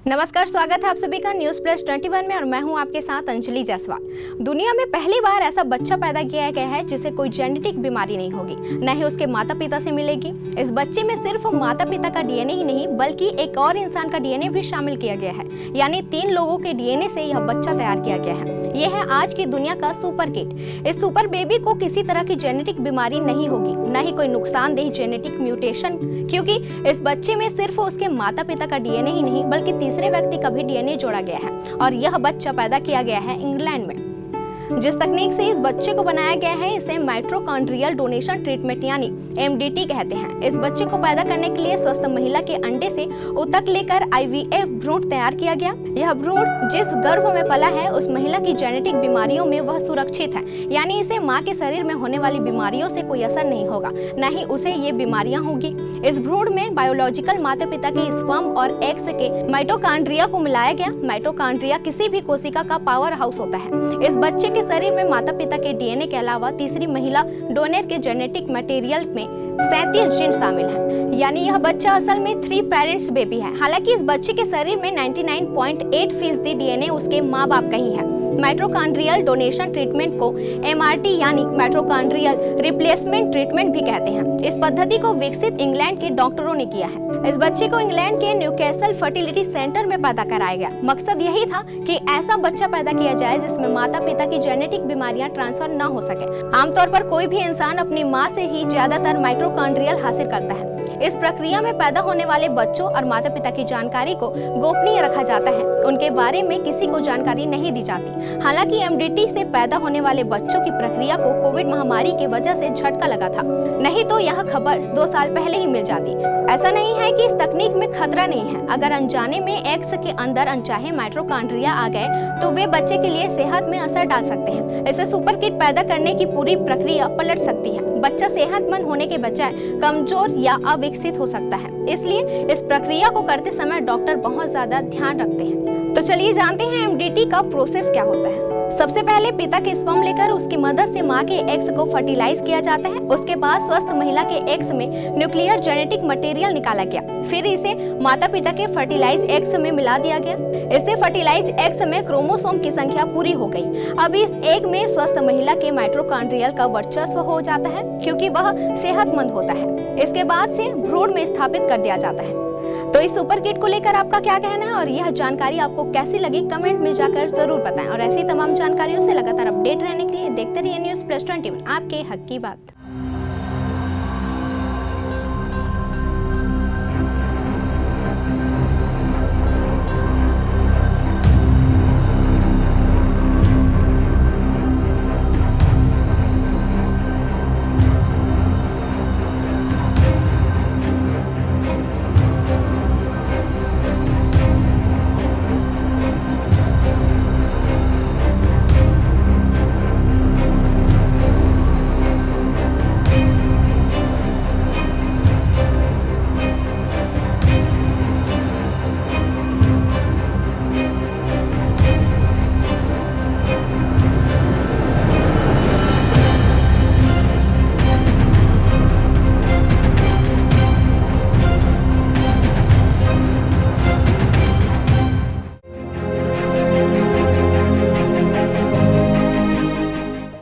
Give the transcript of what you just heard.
नमस्कार, स्वागत है आप सभी का न्यूज प्लस 21 में और मैं हूं आपके साथ अंजलि जायसवाल। दुनिया में पहली बार ऐसा बच्चा पैदा किया गया है जिसे कोई जेनेटिक बीमारी नहीं होगी, न ही उसके माता पिता से मिलेगी। इस बच्चे में सिर्फ माता पिता का डीएनए ही नहीं बल्कि एक और इंसान का डीएनए भी शामिल किया गया है, यानी 3 लोगों के डीएनए से यह बच्चा तैयार किया गया है। यह है आज की दुनिया का सुपर किड। इस सुपर बेबी को किसी तरह की जेनेटिक बीमारी नहीं होगी, न ही कोई नुकसानदेह जेनेटिक म्यूटेशन, क्योंकि इस बच्चे में सिर्फ उसके माता पिता का डीएनए ही नहीं बल्कि तीसरे व्यक्ति का भी डीएनए जोड़ा गया है और यह बच्चा पैदा किया गया है इंग्लैंड में। जिस तकनीक से इस बच्चे को बनाया गया है इसे माइटोकॉन्ड्रियल डोनेशन ट्रीटमेंट यानी एमडीटी कहते हैं। इस बच्चे को पैदा करने के लिए स्वस्थ महिला के अंडे से ऊतक लेकर आईवीएफ भ्रूण तैयार किया गया। यह भ्रूण जिस गर्भ में पला है उस महिला की जेनेटिक बीमारियों में वह सुरक्षित है, यानी इसे माँ के शरीर में होने वाली बीमारियों से कोई असर नहीं होगा, न ही उसे ये बीमारियां होगी। इस भ्रूण में बायोलॉजिकल माता पिता के स्पर्म और एग्स के माइटोकॉन्ड्रिया को मिलाया गया। माइटोकॉन्ड्रिया किसी भी कोशिका का पावर हाउस होता है। इस बच्चे के शरीर में माता पिता के डीएनए के अलावा तीसरी महिला डोनर के जेनेटिक मटेरियल में 37 जीन शामिल हैं, यानी यह बच्चा असल में 3 पेरेंट्स बेबी है। हालांकि इस बच्चे के शरीर में 99.8% डीएनए उसके माँ बाप का ही है। माइटोकॉन्ड्रियल डोनेशन ट्रीटमेंट को एमआरटी यानी माइटोकॉन्ड्रियल रिप्लेसमेंट ट्रीटमेंट भी कहते हैं। इस पद्धति को विकसित इंग्लैंड के डॉक्टरों ने किया है। इस बच्चे को इंग्लैंड के न्यूकैसल फर्टिलिटी सेंटर में पैदा कराया गया। मकसद यही था कि ऐसा बच्चा पैदा किया जाए जिसमें माता पिता की जेनेटिक बीमारियां ट्रांसफर न हो सके। आमतौर पर कोई भी इंसान अपनी माँ से ही ज्यादातर माइटोकॉन्ड्रियल हासिल करता है। इस प्रक्रिया में पैदा होने वाले बच्चों और माता पिता की जानकारी को गोपनीय रखा जाता है, उनके बारे में किसी को जानकारी नहीं दी जाती। हालांकि एमडीटी से पैदा होने वाले बच्चों की प्रक्रिया को कोविड महामारी की वजह से झटका लगा था, नहीं तो यह खबर 2 साल पहले ही मिल जाती। ऐसा नहीं है कि इस तकनीक में खतरा नहीं है। अगर अनजाने में एग्स के अंदर अनचाहे माइटोकॉन्ड्रिया आ गए तो वे बच्चे के लिए सेहत में असर डाल सकते हैं। इससे सुपर किड पैदा करने की पूरी प्रक्रिया पलट सकती है। बच्चा सेहतमंद होने के बजाय कमजोर या अविकसित हो सकता है, इसलिए इस प्रक्रिया को करते समय डॉक्टर बहुत ज्यादा ध्यान रखते हैं। तो चलिए जानते हैं एमडीटी का प्रोसेस क्या होता है। सबसे पहले पिता के स्पर्म लेकर उसकी मदद से मां के एग्स को फर्टिलाइज किया जाता है। उसके बाद स्वस्थ महिला के एग्स में न्यूक्लियर जेनेटिक मटेरियल निकाला गया, फिर इसे माता पिता के फर्टिलाइज एग्स में मिला दिया गया। इससे फर्टिलाइज एग्स में क्रोमोसोम की संख्या पूरी हो गई। अब इस एग में स्वस्थ महिला के माइटोकॉन्ड्रियल का वर्चस्व हो जाता है क्योंकि वह सेहतमंद होता है। इसके बाद से भ्रूण में स्थापित कर दिया जाता है। तो इस सुपर किड को लेकर आपका क्या कहना है और यह जानकारी आपको कैसी लगी कमेंट में जाकर जरूर बताएं। और ऐसी तमाम जानकारियों से लगातार अपडेट रहने के लिए देखते रहिए न्यूज प्लस 21, आपके हक की बात।